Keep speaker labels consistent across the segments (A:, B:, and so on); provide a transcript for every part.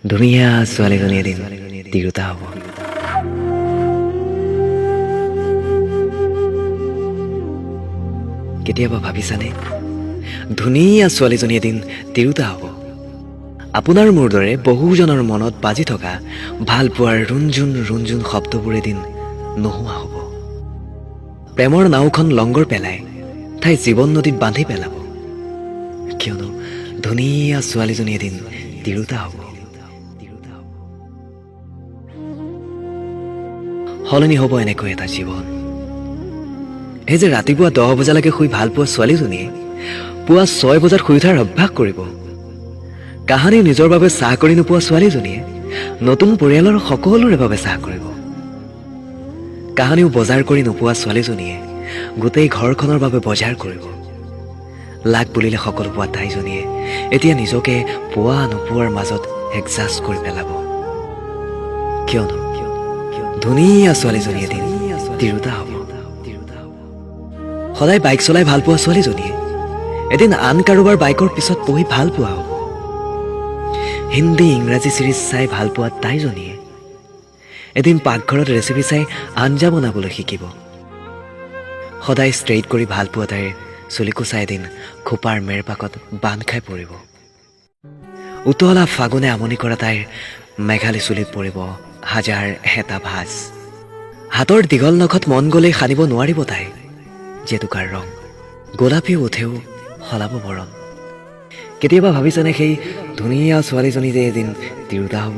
A: ধুনীয়া ছোৱালীজনী এদিন তিৰোতা হ'ব। কেতিয়াবা ভাবিছানে ধুনীয়া ছোৱালীজনী এদিন তিৰোতা হ'ব? আপোনাৰ মোৰ দৰে বহুজনৰ মনত বাজি থকা ভাল পোৱাৰ ৰুণজুণ ৰুণজুণ শব্দবোৰ এদিন নোহোৱা হ'ব। প্ৰেমৰ নাওখন লংগৰ পেলাই তাই জীৱন নদীত বান্ধি পেলাব, কিয়নো ধুনীয়া ছোৱালীজনী এদিন তিৰোতা হ'ব। সলনি হ'ব এনেকৈ এটা জীৱন। এই যে ৰাতিপুৱা 10 বজালৈকে শুই ভাল পোৱা ছোৱালীজনীয়ে পুৱা 6 বজাত শুই উঠাৰ অভ্যাস কৰিব। কাহানি নিজৰ বাবে চাহ কৰি নোপোৱা ছোৱালীজনীয়ে নতুন পৰিয়ালৰ সকলোৰে বাবে চাহ কৰিব। কাহানিও বজাৰ কৰি নোপোৱা ছোৱালীজনীয়ে গোটেই ঘৰখনৰ বাবে বজাৰ কৰিব। লাগ বুলিলে সকলো পোৱা তাইজনীয়ে এতিয়া নিজকে পোৱা নোপোৱাৰ মাজত এডজাষ্ট কৰি পেলাব, কিয়নো ধুনীয়া ছোৱালীজনী এদিন তিৰোতা হ'ব। সদায় বাইক চলাই ভাল পোৱা ছোৱালীজনীয়ে এদিন আন কাৰোবাৰ বাইকৰ পিছত বহি ভাল পোৱা হ'ব। হিন্দী ইংৰাজী চিৰিজ চাই ভাল পোৱা তাইজনীয়ে এদিন পাকঘৰত ৰেচিপি চাই আঞ্জা বনাবলৈ শিকিব। সদায় ষ্ট্ৰেইট কৰি ভাল পোৱা তাইৰ চুলিকোচা এদিন খোপাৰ মেৰপাকত বান্ধ খাই পৰিব। উতলা ফাগুনে আমনি কৰা তাইৰ মেঘালী চুলিত পৰিব হাজাৰ এটা ভাঁজ। হাতৰ দীঘল নখত মন গ'লেই সানিব নোৱাৰিব তাই জেতুকাৰ ৰং। গোলাপী উঠেও সলাব বৰণ। কেতিয়াবা ভাবিছানে সেই ধুনীয়া ছোৱালীজনী যে এদিন তিৰোতা হ'ব?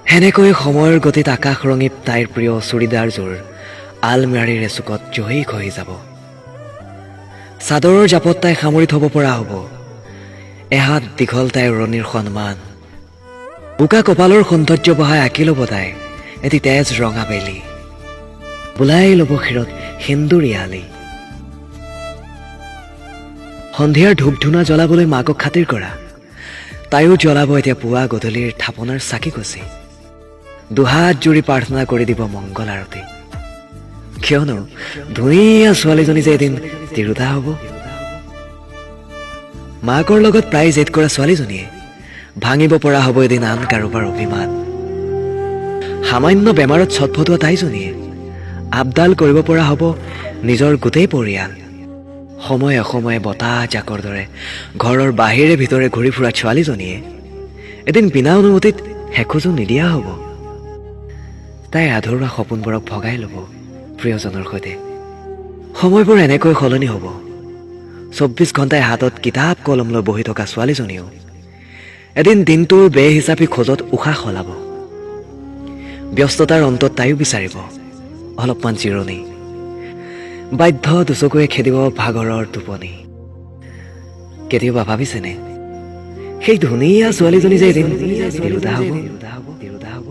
A: সেনেকৈ সময়ৰ গতিত আকাশ ৰঙিত তাইৰ প্ৰিয় চুৰিদাৰযোৰ আলমাৰীৰ এচুকত জহি খহি যাব। চাদৰৰ জাপত তাই সামৰি থ'ব পৰা হ'ব এহাত দীঘল তাইৰ ৰণিৰ সন্মান। বোকা কপালৰ সৌন্দৰ্য বহাই আঁকি ল'ব তাই এটি তেজ ৰঙা বেলি। বোলাই ল'ব শিৰত সেন্দুৰী আলি। সন্ধিয়াৰ ধূপ ধূনা জ্বলাবলৈ মাকক খাতিৰ কৰা তাইও জ্বলাব এতিয়া পুৱা গধূলিৰ থাপনাৰ চাকি গছি। দুহাত জুৰি প্ৰাৰ্থনা কৰি দিব মংগল আৰতি, কিয়নো ধুনীয়া ছোৱালীজনী যে এদিন তিৰোতা হ'ব। মাকৰ লগত প্ৰায় জেদ কৰা ছোৱালীজনীয়ে ভাঙিব পৰা হ'ব এদিন আন কাৰোবাৰ অভিমান। সামান্য বেমাৰত ছটফটোৱা তাইজনীয়ে আপডাল কৰিব পৰা হ'ব নিজৰ গোটেই পৰিয়াল। সময়ে অসময়ে বতাহ জাকৰ দৰে ঘৰৰ বাহিৰে ভিতৰে ঘূৰি ফুৰা ছোৱালীজনীয়ে এদিন বিনা অনুমতিত হেখুজো নিদিয়া হ'ব। তাই আধৰুৱা সপোনবোৰক ভগাই ল'ব প্ৰিয়জনৰ সৈতে। সময়বোৰ এনেকৈ সলনি হ'ব। 24 ঘণ্টাই হাতত কিতাপ কলম লৈ বহি থকা ছোৱালীজনীও এদিন দিনটোৰ বেহিচাপি খোজত উশাহ সলাব। ব্যস্ততাৰ অন্তত তাইও বিচাৰিব অলপমান জিৰণি। বাধ্য দুচকুৱে খেদিব ভাগৰৰ টোপনি। কেতিয়াবা ভাবিছেনে সেই ধুনীয়া ছোৱালীজনী যে এদিন তিৰোতা হ'ব?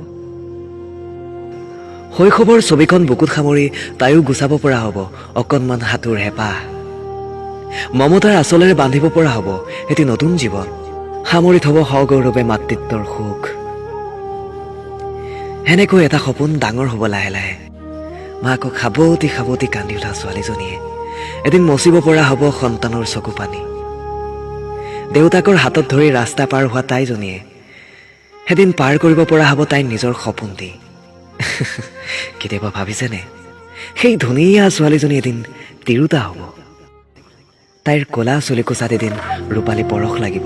A: শৈশৱৰ ছবিখন বুকুত সামৰি তাইও গুচাব পৰা হ'ব অকণমান হাতৰ হেঁপাহ। মমতাৰ আঁচলেৰে বান্ধিব পৰা হ'ব এটি নতুন জীৱন। সামৰি থ'ব সগৌৰৱে মাতৃত্বৰ সুখ। সেনেকৈ এটা সপোন ডাঙৰ হ'ব লাহে লাহে। মাকক সাৱতি সাৱতি কান্দি উঠা ছোৱালীজনীয়ে এদিন মচিব পৰা হ'ব সন্তানৰ চকু পানী। দেউতাকৰ হাতত ধৰি ৰাস্তা পাৰ হোৱা তাইজনীয়ে এদিন পাৰ কৰিব পৰা হ'ব তাইৰ নিজৰ সপোন দি। কেতিয়াবা ভাবিছেনে সেই ধুনীয়া ছোৱালীজনী এদিন তিৰোতা হ'ব? তাইৰ ক'লা চুলিকোচাত এদিন ৰূপালী পৰশ লাগিব।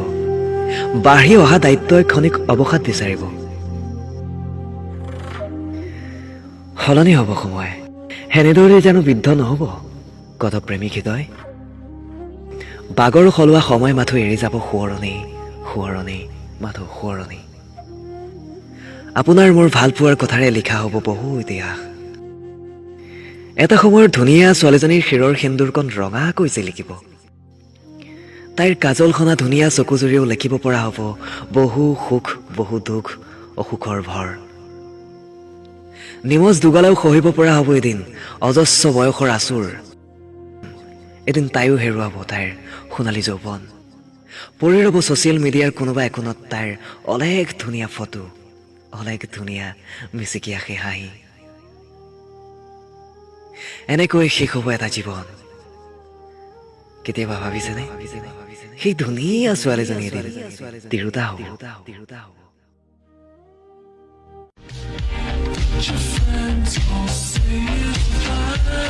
A: বাঢ়ি অহা দায়িত্বই ক্ষণিক অৱসাদ বিচাৰিব। সলনি হ'ব সময়, সেনেদৰে জানো বৃদ্ধ নহ'ব কত প্ৰেমিক হৃদয়? বাগৰ সলোৱা সময় মাথো এৰি যাব সোঁৱৰণি সোঁৱৰণি মাথো সোঁৱৰণি। আপোনাৰ মোৰ ভাল পোৱাৰ কথাৰে লিখা হ'ব বহু ইতিহাস। এটা সময়ৰ ধুনীয়া ছোৱালীজনীৰ শিৰৰ সেন্দুৰকণ ৰঙাকৈ জিলিকিব। তাইৰ কাজল সনা ধুনীয়া চকুজুৰিও লেখিব পৰা হ'ব বহু সুখ বহু দুখ অসুখৰ ভৰ। নিমজ দুগালাও সহিব পৰা হ'ব এদিন অজস্ৰ বয়সৰ আচুৰ। এদিন তাইও হেৰুৱাব তাইৰ সোণালী যৌৱন। পৰি ৰ'ব ছ'চিয়েল মিডিয়াৰ কোনোবা একোণত তাইৰ অলেখ ধুনীয়া ফটো, অলেখ ধুনীয়া মিচিকিয়া সেই হাঁহি। এনেকৈ শেষ হ'ব এটা জীৱন। কেতিয়াবা ভাবিছেনে? সেই ধুনীয়া ছোৱালীজনী এদিন তিৰোতা হ'ব।
B: Your friends all say it's fine.